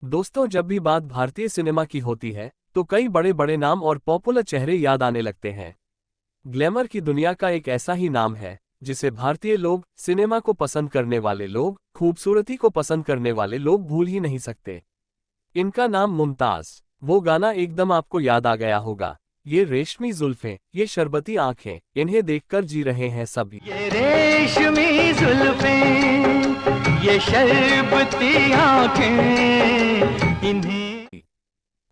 दोस्तों, जब भी बात भारतीय सिनेमा की होती है तो कई बड़े बड़े नाम और पॉपुलर चेहरे याद आने लगते हैं। ग्लैमर की दुनिया का एक ऐसा ही नाम है जिसे भारतीय लोग, सिनेमा को पसंद करने वाले लोग, खूबसूरती को पसंद करने वाले लोग भूल ही नहीं सकते। इनका नाम मुमताज। वो गाना एकदम आपको याद आ गया होगा। ये रेशमी जुल्फें, ये शरबती आंखें, इन्हें देखकर जी रहे हैं सभी। ये रेशमी जुल्फें, ये शरबती आंखें, इन्हें।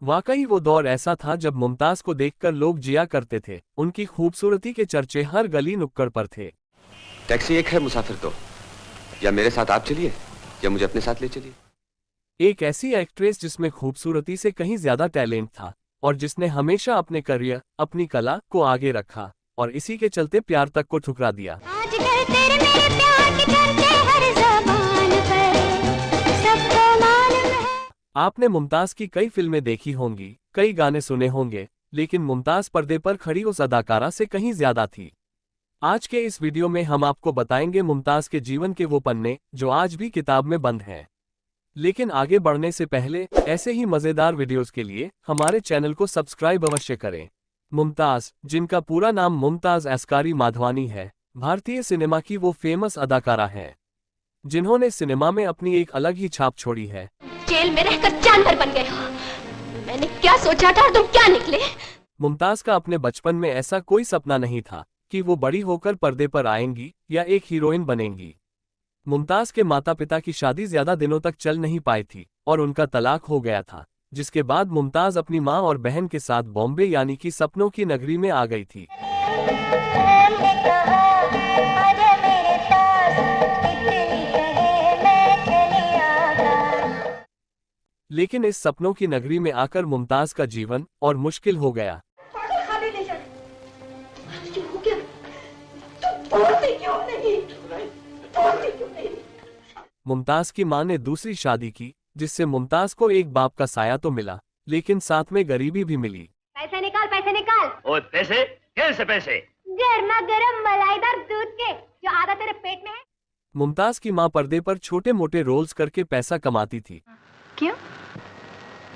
वाकई वो दौर ऐसा था जब मुमताज को देखकर लोग जिया करते थे। उनकी खूबसूरती के चर्चे हर गली नुक्कड़ पर थे। टैक्सी एक है, मुसाफिर दो। या मेरे साथ आप चलिए या मुझे अपने साथ ले चलिए। एक ऐसी एक्ट्रेस जिसमें खूबसूरती से कहीं ज्यादा टैलेंट था और जिसने हमेशा अपने करियर, अपनी कला को आगे रखा और इसी के चलते प्यार तक को ठुकरा दिया। आजकल तेरे मेरे प्यार के चर्चे हर ज़बान पर, सबको मालूम है। आपने मुमताज की कई फिल्में देखी होंगी, कई गाने सुने होंगे, लेकिन मुमताज पर्दे पर खड़ी उस अदाकारा से कहीं ज्यादा थी। आज के इस वीडियो में हम आपको बताएंगे मुमताज के जीवन के वो पन्ने जो आज भी किताब में बंद हैं। लेकिन आगे बढ़ने से पहले ऐसे ही मजेदार वीडियोस के लिए हमारे चैनल को सब्सक्राइब अवश्य करें। मुमताज, जिनका पूरा नाम मुमताज अस्कारी माधवानी है, भारतीय सिनेमा की वो फेमस अदाकारा हैं जिन्होंने सिनेमा में अपनी एक अलग ही छाप छोड़ी है। जेल में रहकर जानवर बन गए हो। मैंने क्या सोचा था और तुम क्या निकले। मुमताज का अपने बचपन में ऐसा कोई सपना नहीं था कि वो बड़ी होकर पर्दे पर आएंगी या एक हीरोइन बनेंगी। मुमताज के माता पिता की शादी ज्यादा दिनों तक चल नहीं पाई थी और उनका तलाक हो गया था, जिसके बाद मुमताज अपनी मां और बहन के साथ बॉम्बे यानी कि सपनों की नगरी में आ गई थी। लेकिन इस सपनों की नगरी में आकर मुमताज का जीवन और मुश्किल हो गया। मुमताज की मां ने दूसरी शादी की, जिससे मुमताज को एक बाप का साया तो मिला, लेकिन साथ में गरीबी भी मिली। पैसे निकाल, पैसे निकाल। ओए पैसे? कैसे पैसे? गर्मा गर्म मलाईदार दूध के, जो आधा तेरे पेट में है। मुमताज की मां पर्दे पर छोटे मोटे रोल्स करके पैसा कमाती थी। क्यों?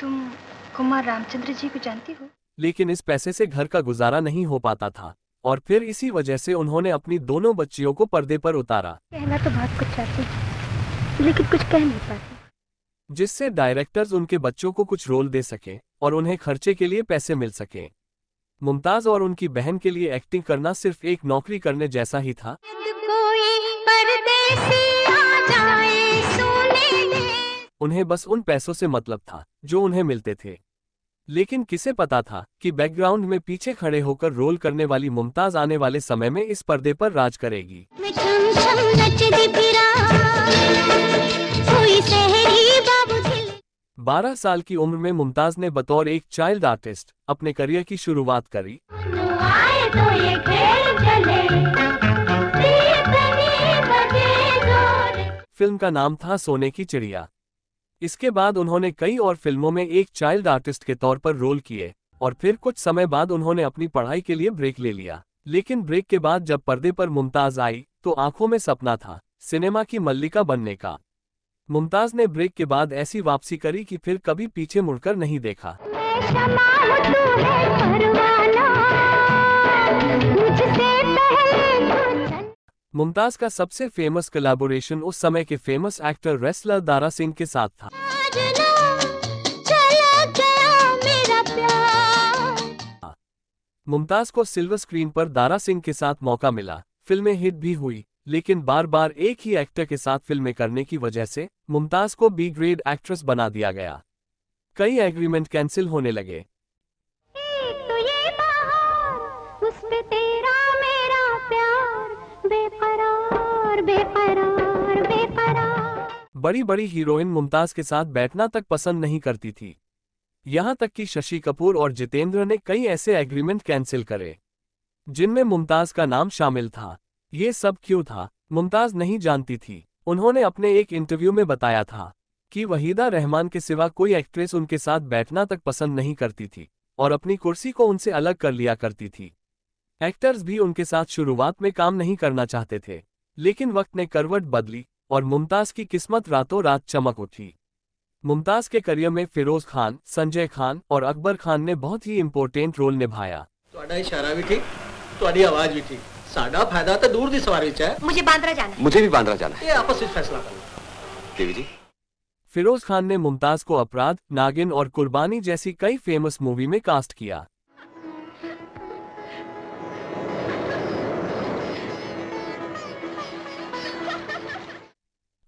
तुम कुमार रामचंद्र जी को जानती हो? लेकिन इस पैसे से घर का गुजारा नहीं हो पाता था और फिर इसी वजह से उन्होंने अपनी दोनों बच्चियों को पर्दे पर उतारा। कहना तो बहुत कुछ चाहती हूँ, लेकिन कुछ कह नहीं पाती। जिससे डायरेक्टर्स उनके बच्चों को कुछ रोल दे सके और उन्हें खर्चे के लिए पैसे मिल सके। मुमताज और उनकी बहन के लिए एक्टिंग करना सिर्फ एक नौकरी करने जैसा ही था। उन्हें बस उन पैसों से मतलब था जो उन्हें मिलते थे। लेकिन किसे पता था कि बैकग्राउंड में पीछे खड़े होकर रोल करने वाली मुमताज आने वाले समय में इस पर्दे पर राज करेगी। 12 साल की उम्र में मुमताज ने बतौर एक चाइल्ड आर्टिस्ट अपने करियर की शुरुआत करी। फिल्म का नाम था सोने की चिड़िया। इसके बाद उन्होंने कई और फिल्मों में एक चाइल्ड आर्टिस्ट के तौर पर रोल किए और फिर कुछ समय बाद उन्होंने अपनी पढ़ाई के लिए ब्रेक ले लिया। लेकिन ब्रेक के बाद जब पर्दे पर मुमताज आई तो आंखों में सपना था सिनेमा की मल्लिका बनने का। मुमताज ने ब्रेक के बाद ऐसी वापसी करी कि फिर कभी पीछे मुड़कर नहीं देखा। मुमताज का सबसे फेमस कोलैबोरेशन उस समय के famous actor wrestler Dara Singh के साथ था। मुमताज को सिल्वर स्क्रीन पर दारा सिंह के साथ मौका मिला, फिल्में हिट भी हुई, लेकिन बार बार एक ही एक्टर के साथ फिल्में करने की वजह से मुमताज को बी ग्रेड एक्ट्रेस बना दिया गया। कई एग्रीमेंट कैंसिल होने लगे। बड़ी बड़ी हीरोइन मुमताज के साथ बैठना तक पसंद नहीं करती थी। यहां तक कि शशि कपूर और जितेंद्र ने कई ऐसे एग्रीमेंट कैंसिल करे जिनमें मुमताज का नाम शामिल था। ये सब क्यों था, मुमताज नहीं जानती थी। उन्होंने अपने एक इंटरव्यू में बताया था कि वहीदा रहमान के सिवा कोई एक्ट्रेस उनके साथ बैठना तक पसंद नहीं करती थी और अपनी कुर्सी को उनसे अलग कर लिया करती थी। एक्टर्स भी उनके साथ शुरुआत में काम नहीं करना चाहते थे, लेकिन वक्त ने करवट बदली और मुमताज की किस्मत रातों रात चमक उठी। मुमताज के करियर में फिरोज खान, संजय खान और अकबर खान ने बहुत ही इंपॉर्टेंट रोल निभाया। ਤੁਹਾਡਾ ਇਸ਼ਾਰਾ ਵੀ ਠੀਕ, ਤੁਹਾਡੀ ਆਵਾਜ਼ ਵੀ ਠੀਕ। ਸਾਡਾ ਫਾਇਦਾ ਤਾਂ ਦੂਰ ਦੀ ਸਵਾਰੀ 'ਚ ਹੈ। मुझे बांद्रा जाना है। मुझे भी बांद्रा जाना है। ਇਹ ਆਪਸ ਵਿੱਚ फैसला करना। देवी जी, फिरोज खान ने मुमताज को अपराध, नागिन और कुर्बानी जैसी कई फेमस मूवी में कास्ट किया।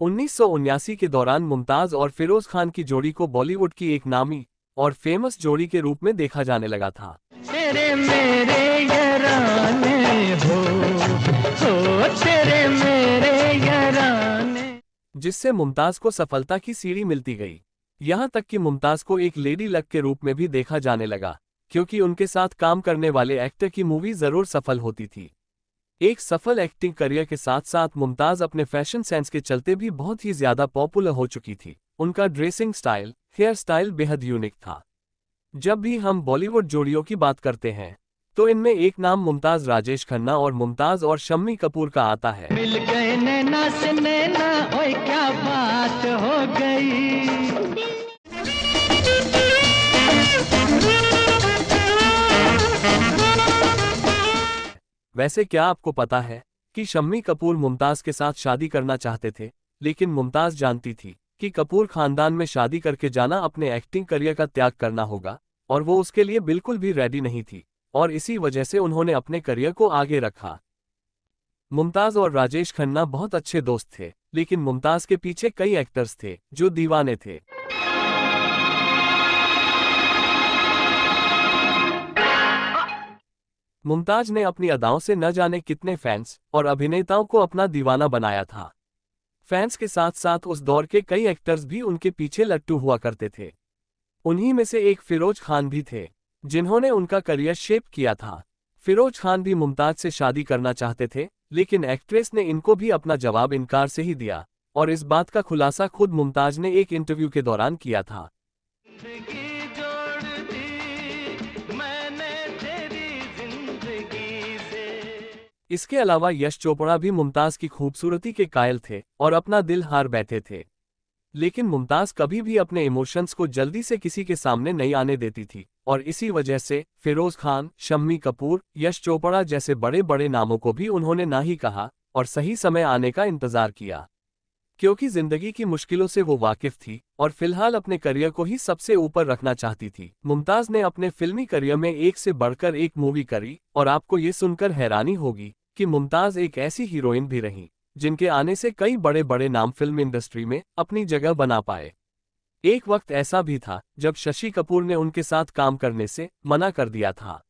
उन्नीस के दौरान मुमताज और फिरोज खान की जोड़ी को बॉलीवुड की एक नामी और फेमस जोड़ी के रूप में देखा जाने लगा था। तेरे मेरे याराने हो तेरे मेरे याराने। जिससे मुमताज को सफलता की सीढ़ी मिलती गई। यहां तक कि मुमताज को एक लेडी लक के रूप में भी देखा जाने लगा, क्योंकि उनके साथ काम करने वाले एक्टर की मूवी जरूर सफल होती थी। एक सफल एक्टिंग करियर के साथ साथ मुमताज अपने फैशन सेंस के चलते भी बहुत ही ज्यादा पॉपुलर हो चुकी थी। उनका ड्रेसिंग स्टाइल, हेयर स्टाइल बेहद यूनिक था। जब भी हम बॉलीवुड जोड़ियों की बात करते हैं तो इनमें एक नाम मुमताज राजेश खन्ना और मुमताज और शम्मी कपूर का आता है। मिल गए नैना से नैना, ओए क्या बात हो गई। वैसे क्या आपको पता है कि शम्मी कपूर मुमताज के साथ शादी करना चाहते थे, लेकिन मुमताज जानती थी कि कपूर खानदान में शादी करके जाना अपने एक्टिंग करियर का त्याग करना होगा और वो उसके लिए बिल्कुल भी रेडी नहीं थी, और इसी वजह से उन्होंने अपने करियर को आगे रखा। मुमताज और राजेश खन्ना बहुत अच्छे दोस्त थे, लेकिन मुमताज के पीछे कई एक्टर्स थे जो दीवाने थे। मुमताज ने अपनी अदाओं से न जाने कितने फैंस और अभिनेताओं को अपना दीवाना बनाया था। फैंस के साथ साथ उस दौर के कई एक्टर्स भी उनके पीछे लट्टू हुआ करते थे। उन्हीं में से एक फिरोज खान भी थे, जिन्होंने उनका करियर शेप किया था। फिरोज खान भी मुमताज से शादी करना चाहते थे, लेकिन एक्ट्रेस ने इनको भी अपना जवाब इनकार से ही दिया, और इस बात का खुलासा खुद मुमताज ने एक इंटरव्यू के दौरान किया था। इसके अलावा यश चोपड़ा भी मुमताज की खूबसूरती के कायल थे और अपना दिल हार बैठे थे, लेकिन मुमताज कभी भी अपने इमोशंस को जल्दी से किसी के सामने नहीं आने देती थी, और इसी वजह से फिरोज खान, शम्मी कपूर, यश चोपड़ा जैसे बड़े बड़े नामों को भी उन्होंने ना ही कहा और सही समय आने का इंतजार किया, क्योंकि जिंदगी की मुश्किलों से वो वाकिफ थी और फिलहाल अपने करियर को ही सबसे ऊपर रखना चाहती थी। मुमताज ने अपने फिल्मी करियर में एक से बढ़कर एक मूवी करी, और आपको ये सुनकर हैरानी होगी कि मुमताज एक ऐसी हीरोइन भी रही जिनके आने से कई बड़े बड़े नाम फिल्म इंडस्ट्री में अपनी जगह बना पाए। एक वक्त ऐसा भी था जब शशि कपूर ने उनके साथ काम करने से मना कर दिया था।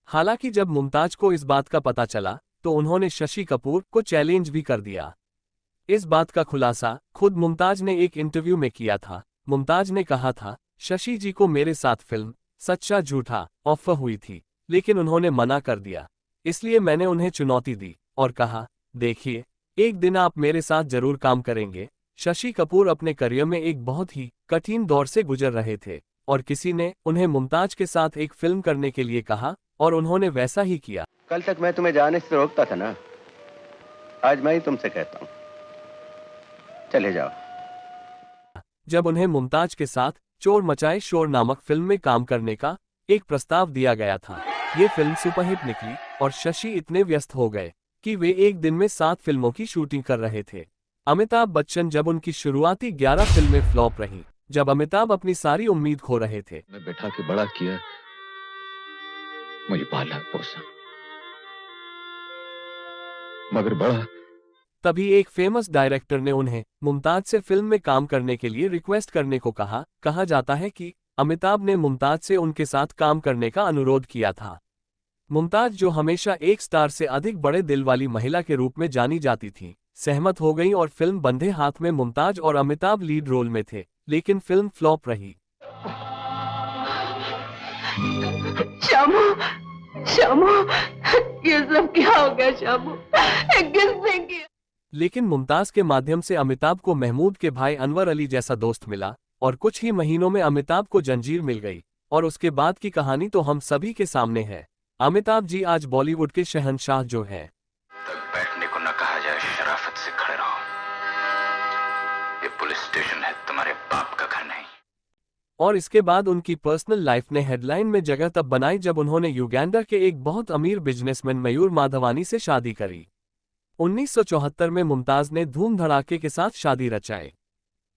हालांकि जब मुमताज को इस बात का पता चला तो उन्होंने शशि कपूर को चैलेंज भी कर दिया। इस बात का खुलासा खुद मुमताज ने एक इंटरव्यू में किया था। मुमताज ने कहा था, शशि जी को मेरे साथ फिल्म सच्चा झूठा ऑफर हुई थी, लेकिन उन्होंने मना कर दिया, इसलिए मैंने उन्हें चुनौती दी और कहा, देखिए, एक दिन आप मेरे साथ जरूर काम करेंगे। शशि कपूर अपने करियर में एक बहुत ही कठिन दौर से गुजर रहे थे, और किसी ने उन्हें मुमताज के साथ एक फिल्म करने के लिए कहा और उन्होंने वैसा ही किया। कल तक मैं तुम्हें जाने से रोकता था ना, आज मैं ही तुमसे कहता हूँ, चले जाओ। जब उन्हें मुमताज के साथ चोर मचाए शोर नामक फिल्म में काम करने का एक प्रस्ताव दिया गया था, ये फिल्म सुपरहिट निकली और शशि इतने व्यस्त हो गए कि वे एक दिन में 7 फिल्मों की शूटिंग कर रहे थे। अमिताभ बच्चन जब उनकी शुरुआती 11 फिल्में फ्लॉप रहीं, जब अमिताभ अपनी सारी उम्मीद खो रहे थे। मैं बैठा के बड़ा किया, मुझे पाला पोसा, मगर बड़ा। तभी एक फेमस डायरेक्टर ने उन्हें मुमताज से फिल्म में काम करने के लिए रिक्वेस्ट करने को कहा। कहा जाता है कि अमिताभ ने मुमताज से उनके साथ काम करने का अनुरोध किया था। मुमताज, जो हमेशा एक स्टार से अधिक बड़े दिल वाली महिला के रूप में जानी जाती थी, सहमत हो गई और फिल्म बंधे हाथ में मुमताज और अमिताभ लीड रोल में थे, लेकिन फिल्म फ्लॉप रही। शामू, शामू, ये सब क्या हो गया शामू? किसने किया? लेकिन मुमताज के माध्यम से अमिताभ को महमूद के भाई अनवर अली जैसा दोस्त मिला और कुछ ही महीनों में अमिताभ को जंजीर मिल गई, और उसके बाद की कहानी तो हम सभी के सामने है। अमिताभ जी आज बॉलीवुड के शहंशाह जो हैं। तक बैठने को न कहा जाए, शराफत से खड़े रहो। ये पुलिस स्टेशन है, तुम्हारे बाप का घर नहीं। और इसके बाद उनकी पर्सनल लाइफ ने हेडलाइन में जगह तब बनाई जब उन्होंने युगांडा के एक बहुत अमीर बिजनेसमैन मयूर माधवानी से शादी करी। 1974 में मुमताज ने धूम धड़ाके के साथ शादी रचाई।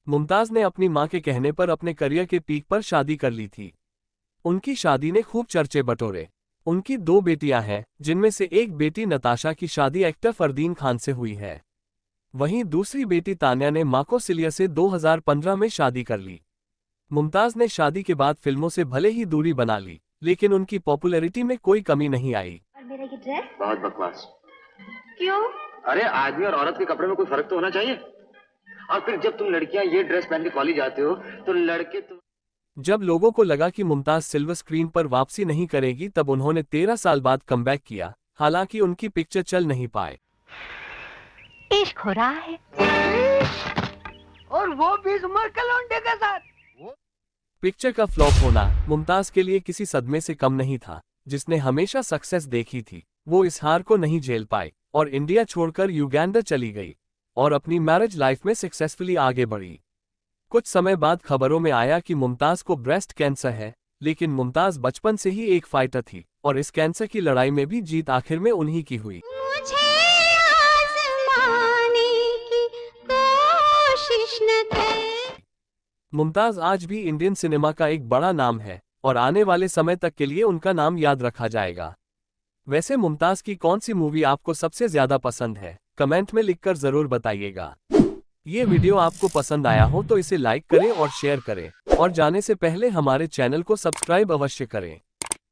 मुमताज ने अपनी मां के कहने पर अपने करियर के पीक पर शादी कर ली थी। उनकी शादी ने खूब चर्चे बटोरे। उनकी 2 बेटियां हैं, जिनमें से एक बेटी नताशा की शादी एक्टर फरदीन खान से हुई है। वहीं दूसरी बेटी तान्या ने माको सिलिया से 2015 में शादी कर ली। मुमताज ने शादी के बाद फिल्मों से भले ही दूरी बना ली, लेकिन उनकी पॉपुलैरिटी में कोई कमी नहीं आई। और मेरा ये ड्रेस बहुत बकवास। क्यों? अरे आदमी और औरत के कपड़े में कोई फर्क तो होना चाहिए। और फिर जब तुम लड़कियां ये ड्रेस पहन के कॉलेज जाते हो तो लड़के तो। जब लोगों को लगा कि मुमताज सिल्वर स्क्रीन पर वापसी नहीं करेगी तब उन्होंने 13 साल बाद कमबैक किया। हालांकि उनकी पिक्चर चल नहीं पाए। इश्क हो रहा है और वो भी इस उम्र के लौंडे के साथ। पिक्चर का फ्लॉप होना मुमताज के लिए किसी सदमे से कम नहीं था। जिसने हमेशा सक्सेस देखी थी, वो इस हार को नहीं झेल पाई और इंडिया छोड़कर युगांडा चली गई और अपनी मैरिज लाइफ में सक्सेसफुली आगे बढ़ी। कुछ समय बाद खबरों में आया कि मुमताज को ब्रेस्ट कैंसर है, लेकिन मुमताज बचपन से ही एक फाइटर थी और इस कैंसर की लड़ाई में भी जीत आखिर में उन्हीं की हुई। मुझे आज़माने की कोशिश न कर। मुमताज आज भी इंडियन सिनेमा का एक बड़ा नाम है और आने वाले समय तक के लिए उनका नाम याद रखा जाएगा। वैसे मुमताज की कौन सी मूवी आपको सबसे ज्यादा पसंद है, कमेंट में लिखकर जरूर बताइएगा। ये वीडियो आपको पसंद आया हो तो इसे लाइक करें और शेयर करें और जाने से पहले हमारे चैनल को सब्सक्राइब अवश्य करें।